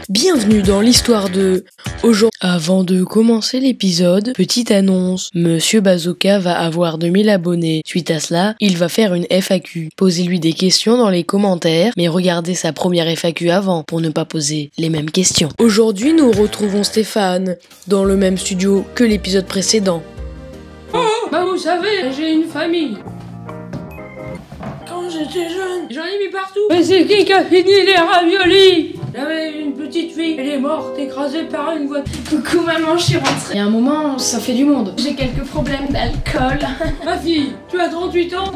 Bienvenue dans l'histoire de aujourd'hui. Avant de commencer l'épisode, petite annonce, Monsieur Bazooka va avoir 2000 abonnés. Suite à cela, il va faire une FAQ. Posez-lui des questions dans les commentaires, mais regardez sa première FAQ avant pour ne pas poser les mêmes questions. Aujourd'hui, nous retrouvons Stéphane dans le même studio que l'épisode précédent. Oh, bah vous savez, j'ai une famille. Quand j'étais jeune, j'en ai mis partout. Mais c'est qui a fini les raviolis? J'avais une petite fille, elle est morte, écrasée par une voiture. Coucou maman, je suis rentrée. Il y a un moment, ça fait du monde. J'ai quelques problèmes d'alcool. Ma fille, tu as 38 ans.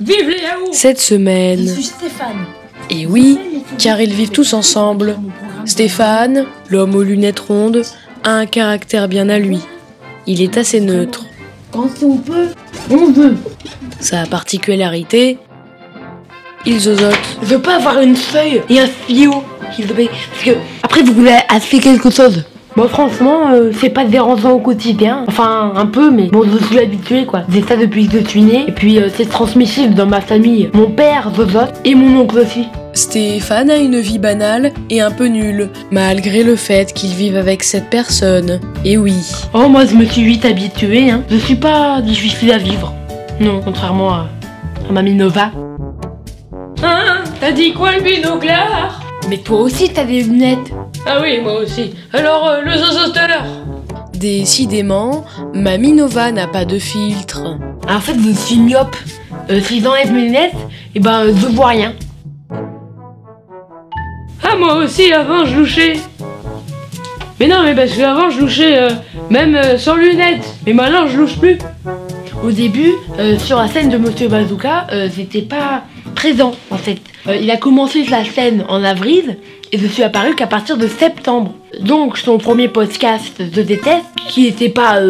Vive les yaourts. Cette semaine... Je suis Stéphane. Et oui, car ils vivent tous ensemble. Stéphane, l'homme aux lunettes rondes, a un caractère bien à lui. Il est assez neutre. Quand on peut, on veut. Sa particularité, il zozote. Je veux pas avoir une feuille et un stylo, s'il te plaît. Parce que après vous voulez acheter quelque chose. Bon franchement, c'est pas dérangeant au quotidien. Enfin un peu, mais bon je suis habitué quoi. J'ai ça depuis que je suis né. Et puis c'est transmissible dans ma famille. Mon père zozote et mon oncle aussi. Stéphane a une vie banale et un peu nulle, malgré le fait qu'il vive avec cette personne. Et oui. Oh moi je me suis vite habitué, hein. Je suis pas difficile à vivre. Non, contrairement à Mamie Nova. Hein? T'as dit quoi le binoclard? Mais toi aussi t'as des lunettes. Ah oui, moi aussi. Alors, le zozoteur. Décidément, Mamie Nova n'a pas de filtre. En fait je suis myope. Si j'enlève mes lunettes, et ben je vois rien. Ah, moi aussi, avant, je louchais. Mais non, mais parce qu'avant, je louchais même sans lunettes. Mais maintenant, je louche plus. Au début, sur la scène de Monsieur Bazooka, j'étais pas présent en fait. Il a commencé la scène en avril et je suis apparu qu'à partir de septembre. Donc son premier podcast je déteste, qui était pas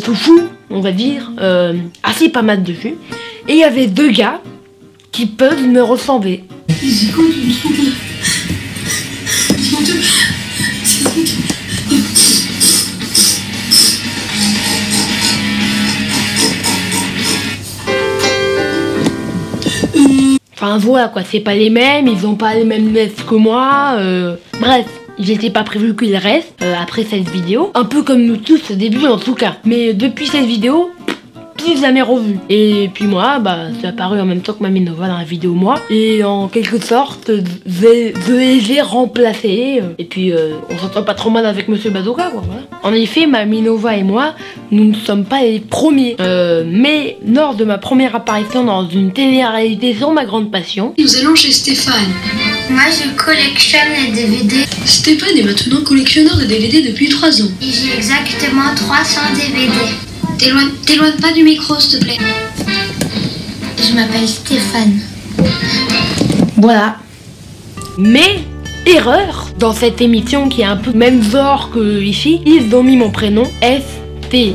tout fou, on va dire, assez pas mal dessus. Et il y avait deux gars qui peuvent me ressembler. Enfin voilà quoi, c'est pas les mêmes, ils ont pas les mêmes lunettes que moi, bref, j'étais pas prévu qu'ils restent après cette vidéo, un peu comme nous tous au début en tout cas. Mais depuis cette vidéo, plus jamais revu. Et puis moi, bah, c'est apparu en même temps que Mamie Nova dans la vidéo moi, et en quelque sorte, je les ai remplacés, et puis on s'entend pas trop mal avec Monsieur Bazooka quoi, voilà. En effet, Mamie Nova et moi, nous ne sommes pas les premiers, mais lors de ma première apparition dans une télé-réalité sur ma grande passion, nous allons chez Stéphane. Moi, je collectionne les DVD. Stéphane est maintenant collectionneur de DVD depuis 3 ans. Et j'ai exactement 300 DVD. T'éloigne pas du micro, s'il te plaît. Je m'appelle Stéphane. voilà. Mais, erreur, dans cette émission qui est un peu même genre que ici, ils ont mis mon prénom, S-T-E-P-H-A-N,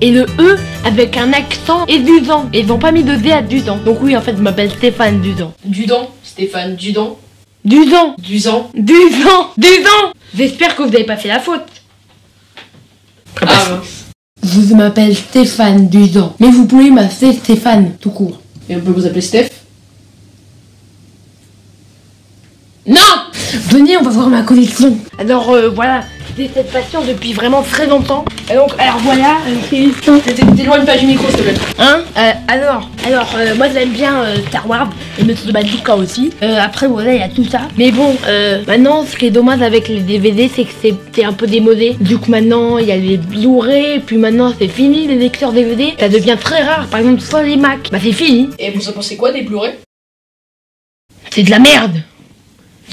et le E avec un accent et Dudan. Et ils ont pas mis de D à Dudan. Donc oui, en fait, je m'appelle Stéphane Dudan. Dudan, Stéphane, Dudan. Dudan. Dusan. Dudan. Dudan. J'espère que vous avez pas fait la faute. Ah mince. Je m'appelle Stéphane Dudan. Mais vous pouvez m'appeler Stéphane, tout court. Et on peut vous appeler Steph? Non! Venez, on va voir ma collection. Alors voilà, j'ai cette passion depuis vraiment très longtemps. Et donc, alors voilà, c'est T'éloignes pas du micro s'il te plaît. hein? Alors, moi j'aime bien Star Wars et Monsieur Bazooka aussi. Après voilà, il y a tout ça. Mais bon, maintenant ce qui est dommage avec les DVD, c'est que c'est un peu démodé. Du coup maintenant il y a les Blu-ray, puis maintenant c'est fini les lecteurs DVD. Ça devient très rare. Par exemple sur les Mac, bah c'est fini. Et vous en pensez quoi des Blu-ray? C'est de la merde.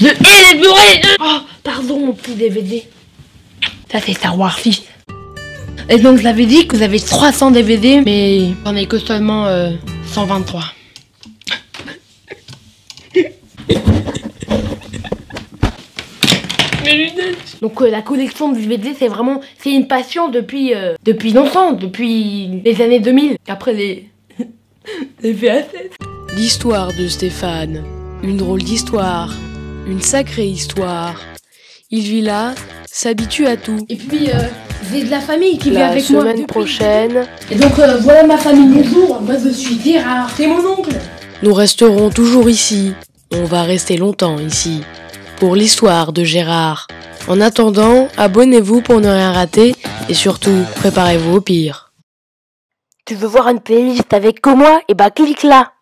Je hais les Blu-ray. Oh, pardon mon petit DVD. Ça c'est Star Wars 6. Et donc je l'avais dit que vous avez 300 DVD, mais j'en ai que seulement 123. Mes lunettes. Donc la collection de DVD c'est une passion depuis longtemps, depuis les années 2000. Après les VHS. L'histoire de Stéphane. Une drôle d'histoire. Une sacrée histoire. Il vit là, s'habitue à tout. Et puis j'ai de la famille qui vit La avec moi. semaine prochaine, Et donc voilà ma famille. Bonjour, moi je suis Gérard, c'est mon oncle. nous resterons toujours ici, On va rester longtemps ici, pour l'histoire de Gérard. En attendant, abonnez-vous pour ne rien rater, et surtout, préparez-vous au pire. Tu veux voir une playlist avec que moi? Eh bah clique là.